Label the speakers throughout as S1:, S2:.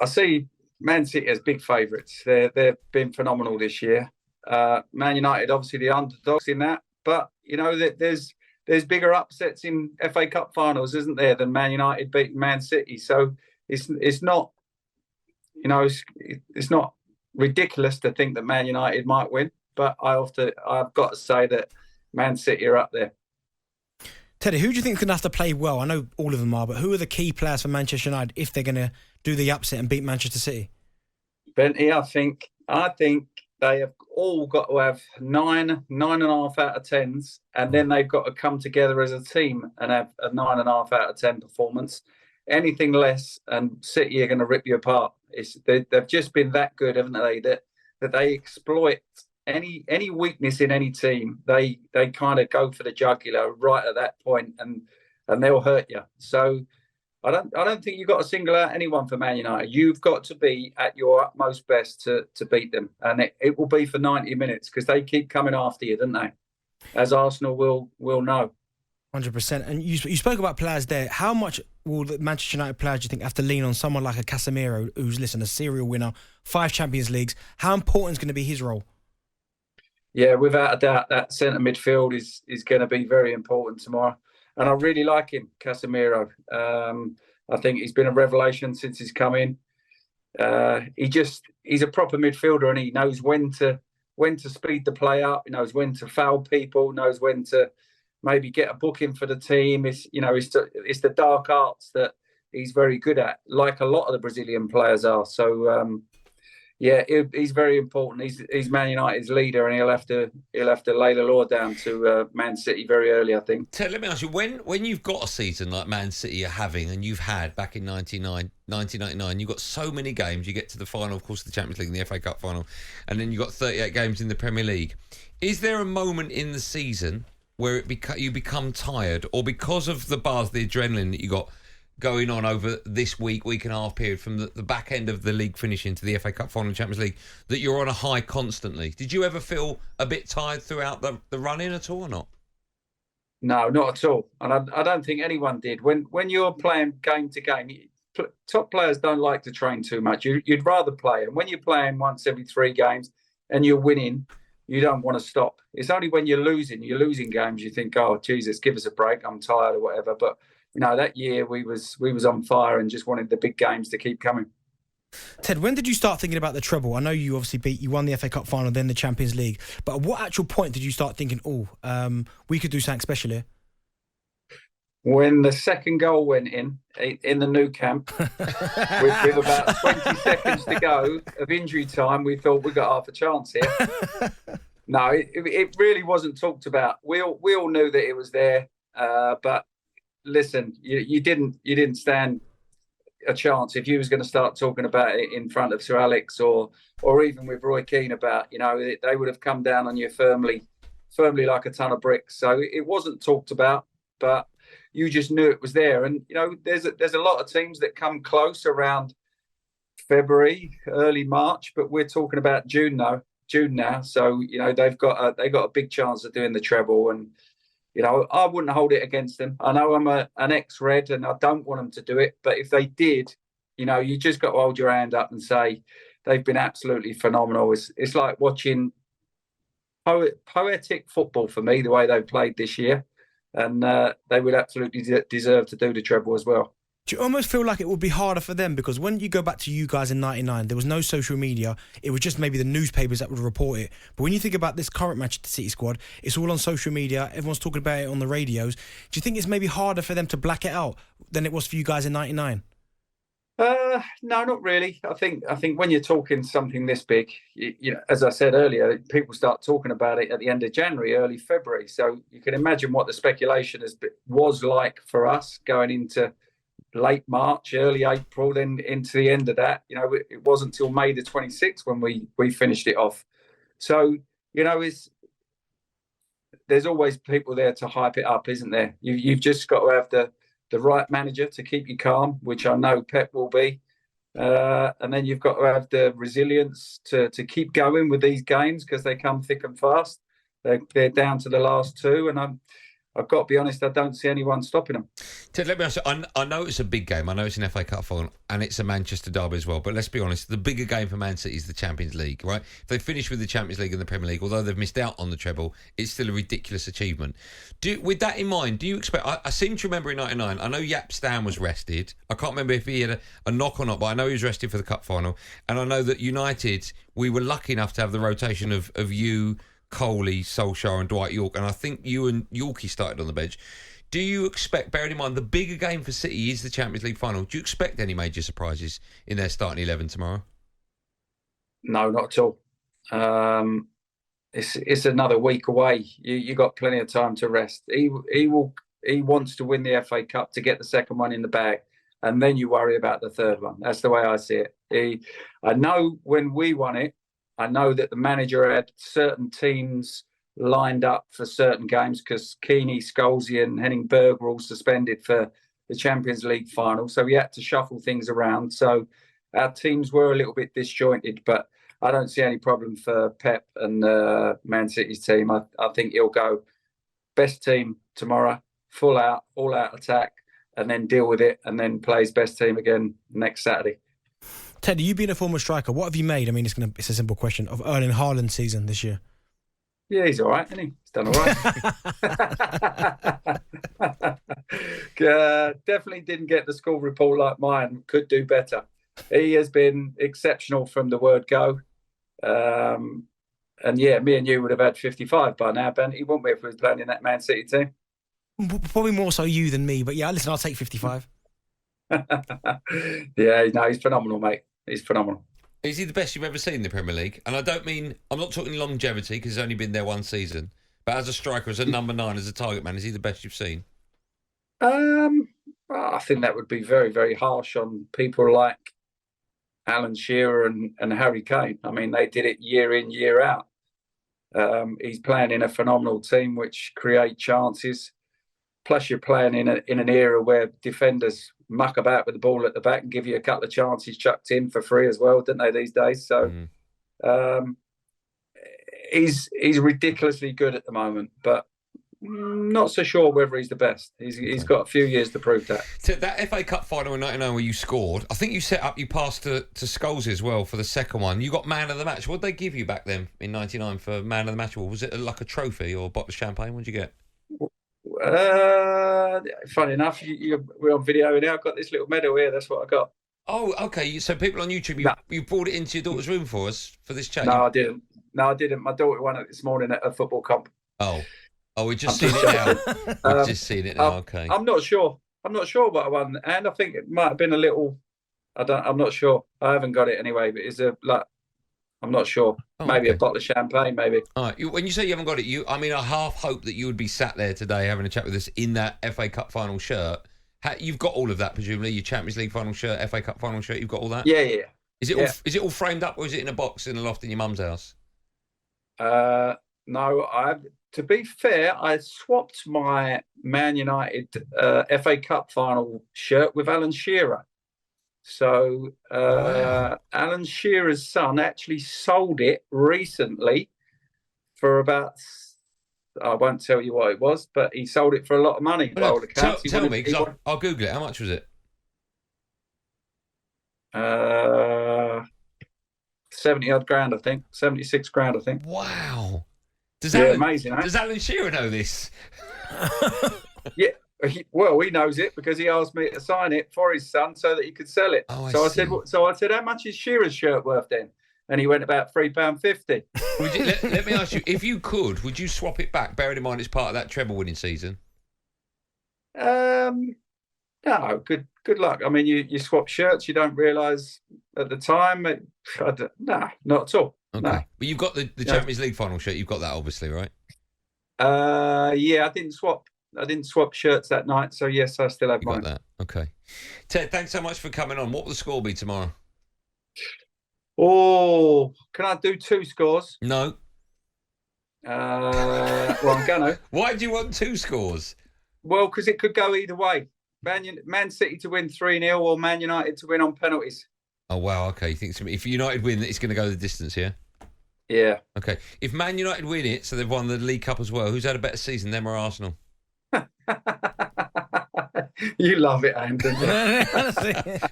S1: I see Man City as big favourites. They've been phenomenal this year. Man United, obviously the underdogs in that, but there's bigger upsets in FA Cup finals, isn't there, than Man United beating Man City? So it's not, it's not ridiculous to think that Man United might win, but I've got to say that Man City are up there.
S2: Teddy, who do you think is going to have to play well? I know all of them are, but who are the key players for Manchester United if they're going to do the upset and beat Manchester City?
S1: Benty, I think they have all got to have 9.5 out of 10s, and then they've got to come together as a team and have a 9.5 out of 10 performance. Anything less, and City are going to rip you apart. They've just been that good, haven't they? That they exploit any weakness in any team. They kind of go for the jugular right at that point, and they'll hurt you. So I don't think you've got to single out anyone for Man United. You've got to be at your utmost best to beat them, and it will be for 90 minutes because they keep coming after you, don't they? As Arsenal will know.
S2: 100%. And you spoke about players there. How much will the Manchester United players, do you think, have to lean on someone like a Casemiro, who's, a serial winner, 5 Champions Leagues? How important is going to be his role?
S1: Yeah, without a doubt, that centre midfield is going to be very important tomorrow. And I really like him, Casemiro. I think he's been a revelation since he's come in. He's a proper midfielder, and he knows when to speed the play up. He knows when to foul people. Knows when to maybe get a booking for the team. It's the dark arts that he's very good at, like a lot of the Brazilian players are. So he's very important. He's Man United's leader, and he'll have to lay the law down to Man City very early, I think.
S3: Ted, let me ask you, when you've got a season like Man City are having, and you've had back in 1999, you've got so many games. You get to the final, of course, the Champions League and the FA Cup final, and then you've got 38 games in the Premier League. Is there a moment in the season where you become tired, or because of the buzz, the adrenaline that you got going on over this week and a half period from the back end of the league finishing to the FA Cup final and Champions League, that you're on a high constantly? Did you ever feel a bit tired throughout the run-in at all or not?
S1: No, not at all. And I don't think anyone did. When you're playing game to game, top players don't like to train too much. You'd rather play. And when you're playing once every 3 games and you're winning, you don't want to stop. It's only when you're losing games, you think, oh, Jesus, give us a break. I'm tired or whatever. But that year we was on fire and just wanted the big games to keep coming.
S2: Ted, when did you start thinking about the treble? I know you obviously you won the FA Cup final, then the Champions League. But at what actual point did you start thinking, we could do something special here?
S1: When the second goal went in the new camp, with about 20 seconds to go of injury time, we thought we got half a chance here. No, it really wasn't talked about. We all knew that it was there, but listen, you didn't stand a chance if you was going to start talking about it in front of Sir Alex or even with Roy Keane about, they would have come down on you firmly like a ton of bricks. So it wasn't talked about, but you just knew it was there. And there's a lot of teams that come close around February, early March, but we're talking about June now. So they've got a big chance of doing the treble, and I wouldn't hold it against them. I know I'm an ex-Red and I don't want them to do it, but if they did, you just got to hold your hand up and say they've been absolutely phenomenal. It's like watching poetic football for me, the way they've played this year, and they would absolutely deserve to do the treble as well.
S2: Do you almost feel like it would be harder for them? Because when you go back to you guys in 99, there was no social media. It was just maybe the newspapers that would report it. But when you think about this current Manchester City squad, it's all on social media. Everyone's talking about it on the radios. Do you think it's maybe harder for them to black it out than it was for you guys in 99?
S1: No, not really. I think when you're talking something this big, as I said earlier, people start talking about it at the end of January, early February. So you can imagine what the speculation was like for us going into late March, early April, then into the end of that. It wasn't until May the 26th when we finished it off. So, there's always people there to hype it up, isn't there? You've just got to have the right manager to keep you calm, which I know Pep will be. And then you've got to have the resilience to keep going with these games because they come thick and fast. They're down to the last 2. And I've got to be honest, I don't see anyone stopping them.
S3: Ted, let me ask you, I know it's a big game. I know it's an FA Cup final and it's a Manchester derby as well. But let's be honest, the bigger game for Man City is the Champions League, right? If they finish with the Champions League and the Premier League, although they've missed out on the treble, it's still a ridiculous achievement. With that in mind, do you expect... I seem to remember in 99, I know Jaap Stam was rested. I can't remember if he had a knock or not, but I know he was rested for the Cup final. And I know that United, we were lucky enough to have the rotation of you, Coley, Solskjaer and Dwight York, and I think you and Yorkie started on the bench. Do you expect, bearing in mind the bigger game for City is the Champions League final, do you expect any major surprises in their starting 11 tomorrow?
S1: No, not at all. It's another week away. You got plenty of time to rest. He wants to win the FA Cup to get the second one in the bag, and then you worry about the third one. That's the way I see it. I know when we won it, I know that the manager had certain teams lined up for certain games because Keeney, Scholesy and Henning Berg were all suspended for the Champions League final. So he had to shuffle things around. So our teams were a little bit disjointed, but I don't see any problem for Pep and Man City's team. I think he'll go best team tomorrow, full out, all out attack, and then deal with it and then play his best team again next Saturday.
S2: Ted, you being a former striker, what have you made? I mean, it's a simple question of Erling Haaland's season this year.
S1: Yeah, he's all right, isn't he? He's done all right. Definitely didn't get the school report like mine. Could do better. He has been exceptional from the word go. And yeah, me and you would have had 55 by now, Ben. He wouldn't be if we was playing in that Man City team.
S2: Probably more so you than me, but yeah, listen, I'll take 55.
S1: Yeah, no, he's phenomenal, mate. He's phenomenal.
S3: Is he the best you've ever seen in the Premier League? And I don't mean, I'm not talking longevity because he's only been there one season, but as a striker, as a number 9, as a target man, is he the best you've seen?
S1: I think that would be very, very harsh on people like Alan Shearer and Harry Kane. I mean, they did it year in, year out. He's playing in a phenomenal team which create chances. Plus, you're playing in an era where defenders muck about with the ball at the back and give you a couple of chances chucked in for free as well, don't they, these days? So he's ridiculously good at the moment, but not so sure whether he's the best. He's got a few years to prove that.
S3: So that FA Cup final in 99 where you scored, I think you passed to Scholes as well for the second one. You got man of the match. What did they give you back then in 99 for man of the match? Or was it like a trophy or a bottle of champagne? What did you get?
S1: Funny enough, we're on video now. I've got this little medal here. That's what I got.
S3: Oh, okay. So people on YouTube, you brought it into your daughter's room for us for this chat?
S1: No, I didn't. My daughter won it this morning at a football comp.
S3: Oh, we've just seen it now. We've just seen it now. Okay.
S1: I'm not sure what I won, and I think it might have been a little. I'm not sure. I haven't got it anyway, but it's I'm not sure. Maybe a bottle of champagne, maybe.
S3: All right. When you say you haven't got it, I half hope that you would be sat there today having a chat with us in that FA Cup final shirt. You've got all of that, presumably. Your Champions League final shirt, FA Cup final shirt. You've got all that.
S1: Yeah.
S3: Is it all framed up, or is it in a box in a loft in your mum's house?
S1: No. To be fair, I swapped my Man United FA Cup final shirt with Alan Shearer. So Alan Shearer's son actually sold it recently for about, I won't tell you what it was, but he sold it for a lot of money.
S3: Well, tell me, because I'll Google it. How much was it?
S1: 70-odd grand, I think. 76 grand, I think.
S3: Wow.
S1: Amazing, eh?
S3: Does Alan Shearer know this?
S1: Yeah. He knows it because he asked me to sign it for his son so that he could sell it. I said, how much is Shearer's shirt worth then? And he went about £3.50.
S3: Let me ask you, if you could, would you swap it back, bearing in mind it's part of that treble winning season?
S1: No, good luck. I mean, you swap shirts, you don't realise at the time. No, not at all.
S3: Okay.
S1: No.
S3: But you've got the Champions League final shirt. You've got that, obviously, right?
S1: Yeah, I didn't swap shirts that night, so yes, I still have mine.
S3: Got that. Okay. Ted, thanks so much for coming on. What will the score be tomorrow?
S1: Oh, can I do 2 scores?
S3: No.
S1: Well, I'm gonna.
S3: Why do you want 2 scores?
S1: Well, because it could go either way. Man City to win 3-0 or Man United to win on penalties.
S3: Oh, wow. Okay. You think if United win, it's going to go the distance, yeah?
S1: Yeah.
S3: Okay. If Man United win it, so they've won the League Cup as well, who's had a better season, them or Arsenal?
S1: You love it, Anne, don't you?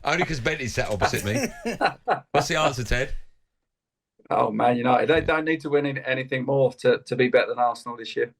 S3: Only because Bentley sat opposite me. What's the answer, Ted?
S1: Oh, Man United. They don't need to win anything more to be better than Arsenal this year.